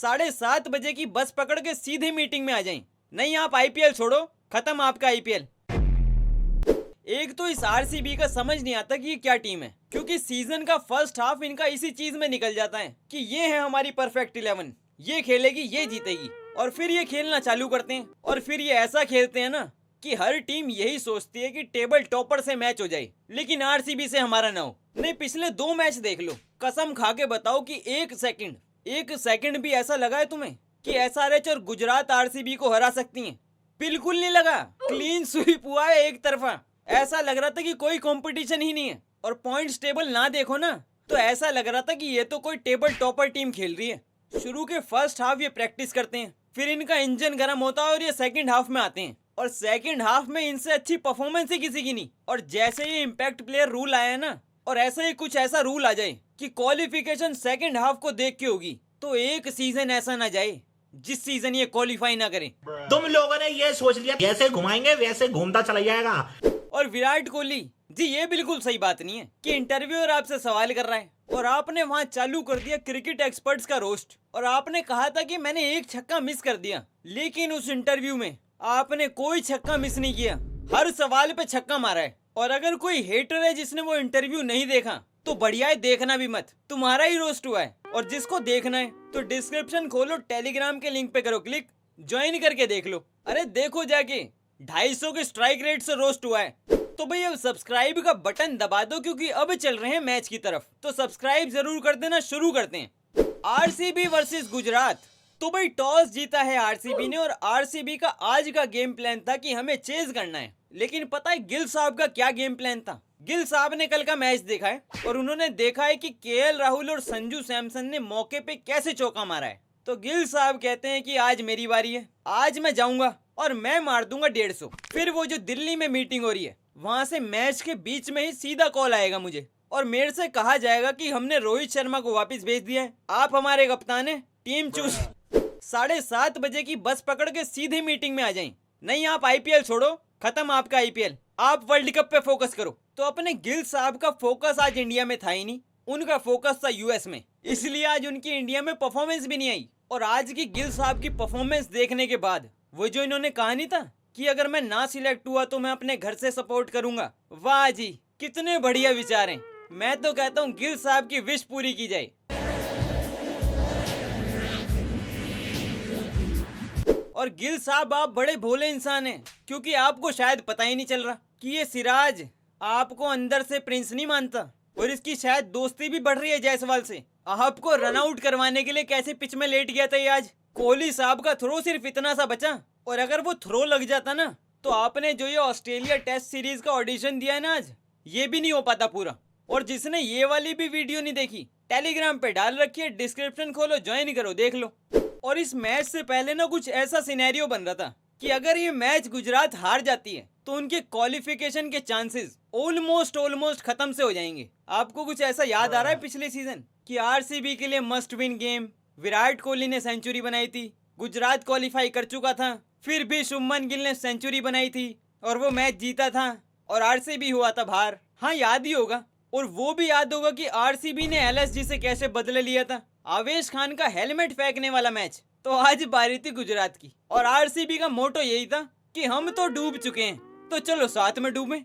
7:30 बजे की बस पकड़ के सीधे मीटिंग में आ जाएं। नहीं, आप आईपीएल छोड़ो, खत्म आपका आईपीएल। एक तो इस आरसीबी का समझ नहीं आता कि ये क्या टीम है, क्योंकि सीजन का फर्स्ट हाफ इनका इसी चीज में निकल जाता है कि ये है हमारी परफेक्ट 11, ये खेलेगी, ये जीतेगी, और फिर ये खेलना चालू करते हैं और फिर ये ऐसा खेलते हैं ना कि हर टीम यही सोचती है कि टेबल टॉपर से मैच हो जाए, लेकिन आरसीबी से हमारा ना हो। नहीं, पिछले 2 मैच देख लो, कसम खा के बताओ कि एक सेकंड भी ऐसा लगा है तुम्हें कि एसआरएच और गुजरात आरसीबी को हरा सकती हैं? बिल्कुल नहीं लगा। क्लीन स्वीप हुआ है एक तरफा। ऐसा लग रहा था कि कोई कंपटीशन ही नहीं है, और पॉइंट्स टेबल ना देखो ना तो ऐसा लग रहा था कि ये तो कोई टेबल टॉपर टीम खेल रही है। शुरू के फर्स्ट हाफ ये प्रैक्टिस करते हैं, फिर इनका इंजन गर्म होता है और ये सेकंड हाफ में आते हैं, और सेकंड हाफ में इनसे अच्छी परफॉर्मेंस ही किसी की नहीं। और जैसे ये इम्पैक्ट प्लेयर रूल आया है ना, और ऐसे ही कुछ ऐसा रूल आ जाए कि क्वालिफिकेशन सेकंड हाफ को देख के होगी, तो एक सीजन ऐसा ना जाए जिस सीजन ये क्वालिफाई ना करें। तुम लोगों ने ये सोच लिया जैसे घुमाएंगे वैसे घूमता चला जाएगा। और विराट कोहली जी, ये बिल्कुल सही बात नहीं है कि इंटरव्यूअर आपसे सवाल कर रहा है और आपने वहां चालू कर दिया क्रिकेट एक्सपर्ट्स का रोस्ट, और आपने कहा था कि मैंने एक छक्का मिस कर दिया, लेकिन उस इंटरव्यू में आपने कोई छक्का मिस नहीं किया, हर सवाल पे छक्का मारा है। और अगर कोई हेटर है जिसने वो इंटरव्यू नहीं देखा तो बढ़िया है, देखना भी मत, तुम्हारा ही रोस्ट हुआ है। और जिसको देखना है तो डिस्क्रिप्शन खोलो, टेलीग्राम के लिंक पे करो क्लिक, ज्वाइन करके देख लो। अरे देखो जाके 250 के स्ट्राइक रेट से रोस्ट हुआ है। तो भाई अब सब्सक्राइब का बटन दबा दो, क्योंकि अब चल रहे हैं मैच की तरफ, तो सब्सक्राइब जरूर कर देना। शुरू करते हैं। RCB versus Gujarat. तो भाई टॉस जीता है आरसीबी ने, और आरसीबी का आज का गेम प्लान था कि हमें चेज करना है। लेकिन पता है गिल साहब का क्या गेम प्लान था? गिल साहब ने कल का मैच देखा है और उन्होंने देखा है कि केएल राहुल और संजू सैमसन ने मौके पे कैसे चौका मारा है। तो गिल साहब कहते हैं कि आज मेरी बारी है, आज मैं जाऊंगा और मैं मार दूंगा 150। फिर वो जो दिल्ली में मीटिंग हो रही है, वहां से मैच के बीच में ही सीधा कॉल आएगा मुझे, और मेरे से कहा जाएगा कि हमने रोहित शर्मा को वापस भेज दिया है, आप हमारे कप्तान हैं, टीम चूज। 7:30 बजे की बस पकड़ के सीधे मीटिंग में आ जाएं। नहीं, आप आईपीएल छोड़ो, खत्म आपका आईपीएल, आप वर्ल्ड कप पे फोकस करो। तो अपने गिल साहब का फोकस आज इंडिया में था ही नहीं, उनका फोकस था यूएस में, इसलिए आज उनकी इंडिया में परफॉर्मेंस भी नहीं आई। और आज की गिल साहब की परफॉर्मेंस देखने के बाद वो जो इन्होंने कहा नहीं था कि अगर मैं ना सिलेक्ट हुआ तो मैं अपने घर से सपोर्ट करूंगा, वाह जी, कितने बढ़िया विचार हैं। मैं तो कहता हूँ गिल साहब की विश पूरी की जाए। और गिल साहब, आप बड़े भोले इंसान हैं, क्योंकि आपको शायद पता ही नहीं चल रहा कि ये सिराज आपको अंदर से प्रिंस नहीं मानता, और इसकी शायद दोस्ती भी बढ़ रही है जायसवाल से। आपको रन आउट करवाने के लिए कैसे पिच में लेट गया था ये आज। कोहली साहब का थ्रो सिर्फ इतना सा बचा, और अगर वो थ्रो लग जाता ना तो आपने जो ये ऑस्ट्रेलिया टेस्ट सीरीज का ऑडिशन दिया है ना आज, ये भी नहीं हो पाता पूरा। और जिसने ये वाली भी वीडियो नहीं देखी, टेलीग्राम पे डाल रखी है, डिस्क्रिप्शन खोलो, ज्वाइन करो, देख लो। और इस मैच से पहले ना कुछ ऐसा सिनेरियो बन रहा था कि अगर ये मैच गुजरात हार जाती है तो उनके क्वालिफिकेशन के चांसेस ऑलमोस्ट खत्म से हो जाएंगे। आपको कुछ ऐसा याद आ रहा है पिछले सीजन कि आरसीबी के लिए must win game, Virat Kohli ने सेंचुरी बनाई थी, गुजरात क्वालिफाई कर चुका था, फिर भी शुभमन गिल ने सेंचुरी बनाई थी और वो मैच जीता था, और आरसीबी हुआ था बाहर। हाँ, याद ही होगा। और वो भी याद होगा कि आरसीबी ने एलएसजी से कैसे बदले लिया था, आवेश खान का हेलमेट फेंकने वाला मैच। तो आज बारी थी गुजरात की, और आरसीबी का मोटो यही था कि हम तो डूब चुके हैं, तो चलो साथ में डूबें।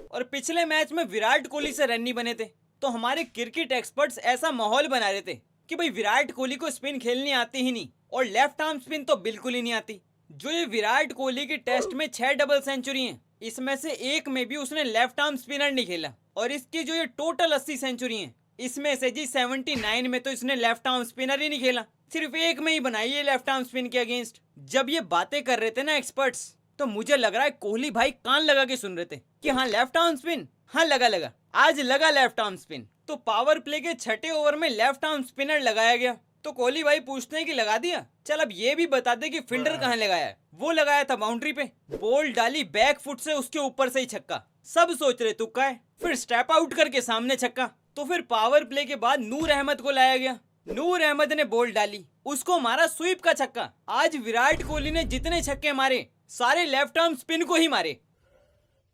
और पिछले मैच में विराट कोहली से रन नहीं बने थे, तो हमारे क्रिकेट एक्सपर्ट्स ऐसा माहौल बना रहे थे कि भाई विराट कोहली को स्पिन खेलनी आती ही नहीं, और लेफ्ट आर्म स्पिन तो बिल्कुल ही नहीं आती। जो ये विराट कोहली की टेस्ट में 6 डबल सेंचुरी हैं, इसमें से एक में भी उसने लेफ्ट आर्म स्पिनर नहीं खेला, और इसकी जो ये टोटल 80 सेंचुरी हैं, इसमें से जी 79 में तो इसने लेफ्ट आर्म स्पिनर ही नहीं खेला, सिर्फ एक में ही बनाई है लेफ्ट आर्म स्पिन के अगेंस्ट। जब ये बातें कर रहे थे ना एक्सपर्ट्स, तो मुझे लग रहा है कोहली भाई कान लगा के सुन रहे थे कि हाँ लेफ्ट आर्म स्पिन, हाँ लगा आज लगा लेफ्ट आर्म स्पिन। तो पावर प्ले के 6ठे ओवर में लेफ्ट आर्म स्पिनर लगाया गया, तो कोहली भाई पूछते हैं कि लगा दिया, चल अब ये भी बता दे कि फील्डर कहाँ लगाया है। वो लगाया था बाउंड्री पे, बॉल डाली बैक फुट से, उसके ऊपर से ही छक्का। सब सोच रहे तुक्का है, फिर स्टेप आउट करके सामने छक्का। तो फिर पावर प्ले के बाद नूर अहमद को लाया गया, नूर अहमद ने बॉल डाली, उसको मारा स्वीप का छक्का। आज विराट कोहली ने जितने छक्के मारे सारे लेफ्ट आर्म स्पिन को ही मारे।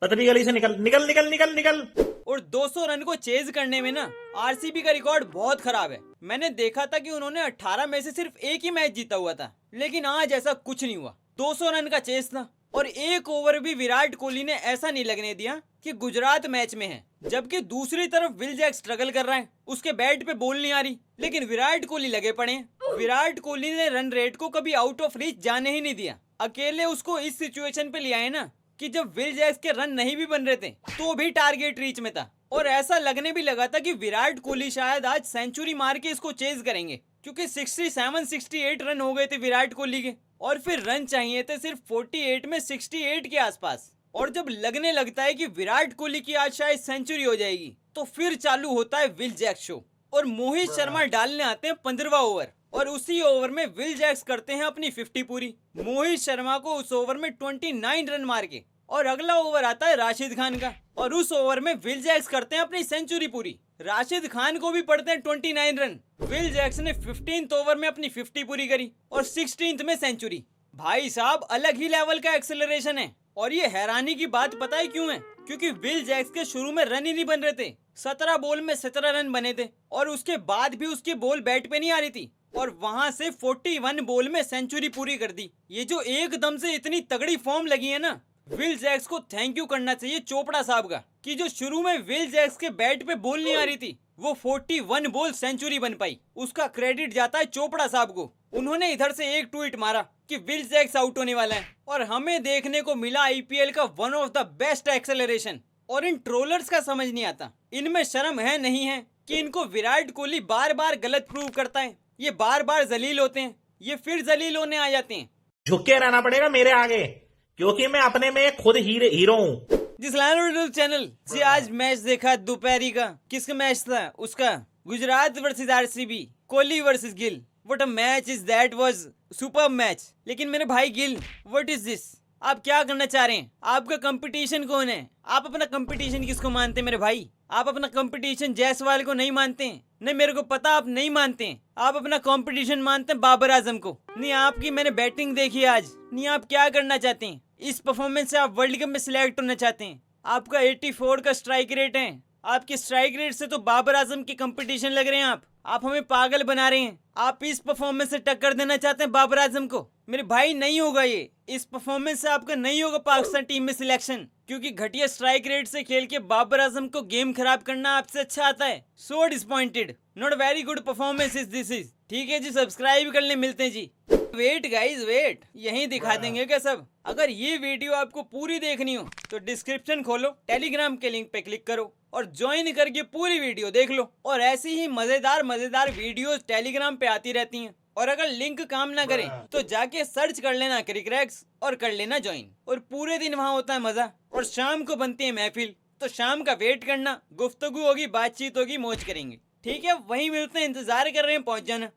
पतली गली से निकल निकल निकल निकल निकल। और 200 रन को चेज करने में ना आरसीबी का रिकॉर्ड बहुत खराब है। मैंने देखा था कि उन्होंने 18 में से सिर्फ एक ही मैच जीता हुआ था, लेकिन आज ऐसा कुछ नहीं हुआ। 200 रन का चेज था और एक ओवर भी विराट कोहली ने ऐसा नहीं लगने दिया कि गुजरात मैच में है। जबकि दूसरी तरफ विल जैक स्ट्रगल कर रहा है, उसके बैट पे बॉल नहीं आ रही, लेकिन विराट कोहली लगे पड़े हैं। विराट कोहली ने रन रेट को कभी आउट ऑफ रीच जाने ही नहीं दिया। अकेले उसको इस सिचुएशन पे ले आए ना कि जब विल जैक्स के रन नहीं भी बन रहे थे तो भी टारगेट रीच में था, और ऐसा लगने भी लगा था कि विराट कोहली शायद आज सेंचुरी मार के इसको चेज करेंगे, क्योंकि 67-68 रन हो गए थे विराट कोहली के, और फिर रन चाहिए थे सिर्फ 48 में 68 के आसपास। और जब लगने लगता है कि विराट कोहली की आज शायद सेंचुरी हो जाएगी, तो फिर चालू होता है विल जैक शो, और मोहित शर्मा डालने आते हैं 15वां ओवर, और उसी ओवर में विल जैक्स करते हैं अपनी 50 पूरी, मोहित शर्मा को उस ओवर में 29 रन मार के। और अगला ओवर आता है राशिद खान का, और उस ओवर में विल जैक्स करते हैं अपनी सेंचुरी पूरी। राशिद खान को भी पड़ते हैं 29 रन। विल जैक्स ने 15th ओवर में अपनी 50 पूरी करी और 16th में सेंचुरी। भाई साहब अलग ही लेवल का एक्सेलरेशन है। और ये हैरानी की बात पता है क्यों है? क्योंकि विल जैक्स के शुरू में रन ही नहीं बन रहे थे। 17 बॉल में 17 रन बने थे, और उसके बाद भी उसकी बॉल बैट पे नहीं आ रही थी, और वहां से 41 बॉल में सेंचुरी पूरी कर दी। ये जो एकदम से इतनी तगड़ी फॉर्म लगी है ना, विल जैक्स को थैंक यू करना चाहिए चोपड़ा साहब का, कि जो शुरू में विल जैक्स के बैट पे बॉल नहीं आ रही थी, वो 41 बॉल सेंचुरी बन पाई। उसका क्रेडिट जाता है चोपड़ा साहब को। उन्होंने इधर से एक ट्वीट मारा कि विल जैक्स आउट होने वाला है, और हमें देखने को मिला आईपीएल का one of the best acceleration. और इन ट्रोलर्स का समझ नहीं आता, इनमें शर्म है नहीं है कि इनको विराट कोहली बार बार गलत प्रूव करता है, ये बार बार जलील होते हैं, ये फिर जलील होने आ जाते हैं। झुक के रहना पड़ेगा मेरे आगे, क्योंकि मैं अपने में खुद हीरो हूँ। जिस चैनल जी आज मैच देखा दोपहरी का, किसका मैच था? उसका Gujarat versus RCB, Kohli versus Gill. What a match is that, was super match. लेकिन मेरे भाई गिल, व्हाट इज दिस? आप क्या करना चाह रहे हैं? आपका कंपटीशन कौन है? आप अपना कंपटीशन किसको मानते हैं मेरे भाई? आप अपना कंपटीशन जायसवाल को नहीं मानते हैं? नहीं, मेरे को पता आप नहीं मानते हैं। आप अपना कंपटीशन मानते हैं बाबर आजम को। नहीं, आपकी मैंने बैटिंग देखी आज। नहीं, आप क्या करना चाहते हैं? इस परफॉर्मेंस से आप वर्ल्ड कप में सिलेक्ट होना चाहते हैं। आपका 84 का स्ट्राइक रेट है। आपके स्ट्राइक रेट से तो बाबर आजम की कंपटीशन लग रहे हैं आप हमें पागल बना रहे हैं। आप इस परफॉर्मेंस से टक्कर देना चाहते हैं बाबर आजम को? मेरे भाई नहीं होगा ये। इस परफॉर्मेंस से आपका नहीं होगा पाकिस्तान टीम में सिलेक्शन, क्योंकि घटिया स्ट्राइक रेट से खेल के बाबर आजम को गेम खराब करना आपसे अच्छा आता है। So disappointed, not very good performance is this is. ठीक है जी, सब्सक्राइब कर ले, मिलते हैं जी। वेट गाइज वेट, यहीं दिखा देंगे क्या सब? अगर ये वीडियो आपको पूरी देखनी हो तो डिस्क्रिप्शन खोलो, टेलीग्राम के लिंक पे क्लिक करो और ज्वाइन करके पूरी वीडियो देख लो। और ऐसी ही मजेदार वीडियोस टेलीग्राम पे आती रहती हैं। और अगर लिंक काम ना करे तो जाके सर्च कर लेना क्रिकरैक्स और कर लेना ज्वाइन। और पूरे दिन वहाँ होता है मजा, और शाम को बनती है महफिल, तो शाम का वेट करना, गुफ्तगू होगी, बातचीत होगी, मौज करेंगे। ठीक है, वहीं मिलते हैं, इंतजार कर रहे हैं, पहुंच जाना।